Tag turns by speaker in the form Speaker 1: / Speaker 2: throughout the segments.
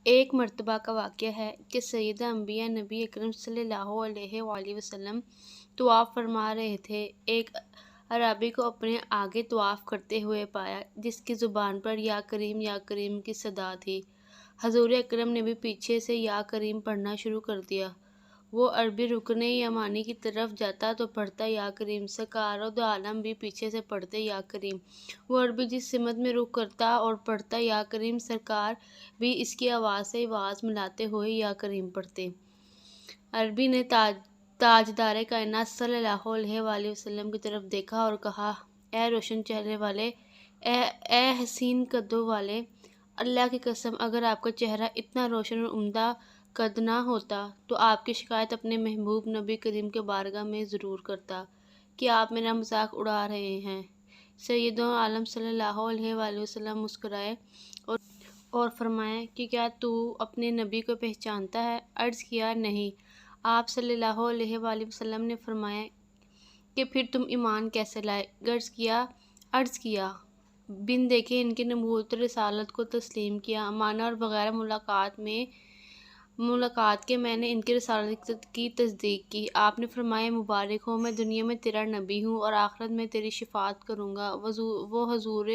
Speaker 1: ایک مرتبہ کا واقعہ ہے کہ سیدہ انبیاء نبی اکرم صلی اللہ علیہ وآلہ وسلم طواف فرما رہے تھے۔ ایک اعرابی کو اپنے آگے طواف کرتے ہوئے پایا، جس کی زبان پر یا کریم کی صدا تھی۔ حضور اکرم نے بھی پیچھے سے یا کریم پڑھنا شروع کر دیا۔ وہ عربی رکن یمانی کی طرف جاتا تو پڑھتا یا کریم، سرکار دو عالم بھی پیچھے سے پڑھتے یا کریم۔ وہ عربی جس سمت میں رخ کرتا اور پڑھتا یا کریم، سرکار بھی اس کی آواز سے آواز ملاتے ہوئے یا کریم پڑھتے۔ عربی نے تاجدار کائنات صلی اللہ علیہ وآلہ وسلم کی طرف دیکھا اور کہا: اے روشن چہرے والے، اے حسین قدوں والے، اللہ کی قسم اگر آپ کا چہرہ اتنا روشن اور عمدہ قد نہ ہوتا تو آپ کی شکایت اپنے محبوب نبی کریم کے بارگاہ میں ضرور کرتا کہ آپ میرا مذاق اڑا رہے ہیں۔ سید عالم صلی اللہ علیہ وآلہ وسلم مسکرائے اور فرمایا کہ کیا تو اپنے نبی کو پہچانتا ہے؟ عرض کیا نہیں۔ آپ صلی اللہ علیہ وآلہ وسلم نے فرمایا کہ پھر تم ایمان کیسے لائے؟ عرض کیا بن دیکھے ان کی نبوت و رسالت کو تسلیم کیا، مانا اور بغیر ملاقات کے میں نے ان کی رسالت کی تصدیق کی۔ آپ نے فرمایا مبارک ہو، میں دنیا میں تیرا نبی ہوں اور آخرت میں تیری شفاعت کروں گا۔ وہ حضور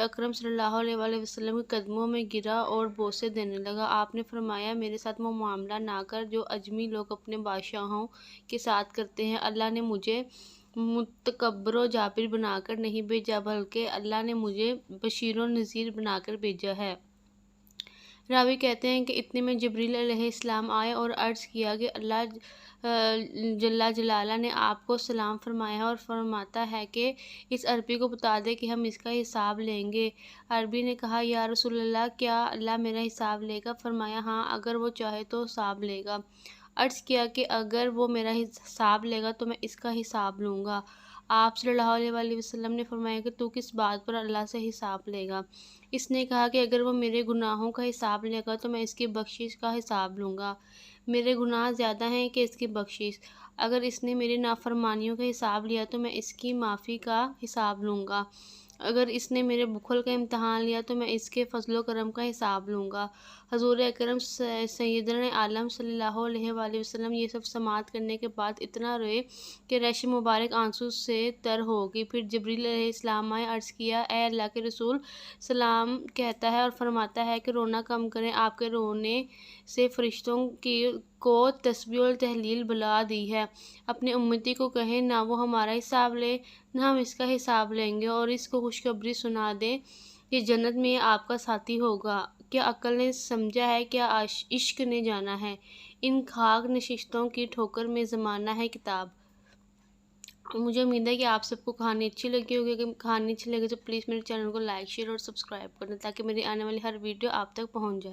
Speaker 1: اکرم صلی اللہ علیہ وآلہ وسلم کے قدموں میں گرا اور بوسے دینے لگا۔ آپ نے فرمایا میرے ساتھ وہ معاملہ نہ کر جو عجمی لوگ اپنے بادشاہوں کے ساتھ کرتے ہیں۔ اللہ نے مجھے متکبر و جابر بنا کر نہیں بھیجا بلکہ اللہ نے مجھے بشیر و نذیر بنا کر بھیجا ہے۔ راوی کہتے ہیں کہ اتنے میں جبریل علیہ السلام آئے اور عرض کیا کہ اللہ جل جلالہ نے آپ کو سلام فرمایا ہے اور فرماتا ہے کہ اس عربی کو بتا دے کہ ہم اس کا حساب لیں گے۔ عربی نے کہا یا رسول اللہ، کیا اللہ میرا حساب لے گا؟ فرمایا ہاں، اگر وہ چاہے تو حساب لے گا۔ عرض کیا کہ اگر وہ میرا حساب لے گا تو میں اس کا حساب لوں گا۔ آپ صلی اللہ علیہ وآلہ وسلم نے فرمایا کہ تو کس بات پر اللہ سے حساب لے گا؟ اس نے کہا کہ اگر وہ میرے گناہوں کا حساب لے گا تو میں اس کی بخشش کا حساب لوں گا۔ میرے گناہ زیادہ ہیں کہ اس کی بخشش۔ اگر اس نے میری نافرمانیوں کا حساب لیا تو میں اس کی معافی کا حساب لوں گا۔ اگر اس نے میرے بخل کا امتحان لیا تو میں اس کے فضل و کرم کا حساب لوں گا۔ حضور اکرم سیدنا عالم صلی اللہ علیہ وآلہ وسلم یہ سب سماعت کرنے کے بعد اتنا روئے کہ ریش مبارک آنسو سے تر ہو گئی۔ پھر جبریل علیہ السلام آئے، عرض کیا اے اللہ کے رسول، سلام کہتا ہے اور فرماتا ہے کہ رونا کم کریں۔ آپ کے رونے سے فرشتوں کو تسبیح اور تہلیل بلا دی ہے۔ اپنے امتی کو کہیں نہ وہ ہمارا حساب لے نہ ہم اس کا حساب لیں گے، اور اس کو خوشخبری سنا دیں کہ جنت میں آپ کا ساتھی ہوگا۔ کیا عقل نے سمجھا ہے، کیا عشق نے جانا ہے؟ ان خاک نشستوں کی ٹھوکر میں زمانہ ہے کتاب۔ مجھے امید ہے کہ آپ سب کو کہانی اچھی لگی ہوگی۔ اگر کہانی اچھی لگی تو پلیز میرے چینل کو لائک، شیئر اور سبسکرائب کرنا تاکہ میری آنے والی ہر ویڈیو آپ تک پہنچ جائے۔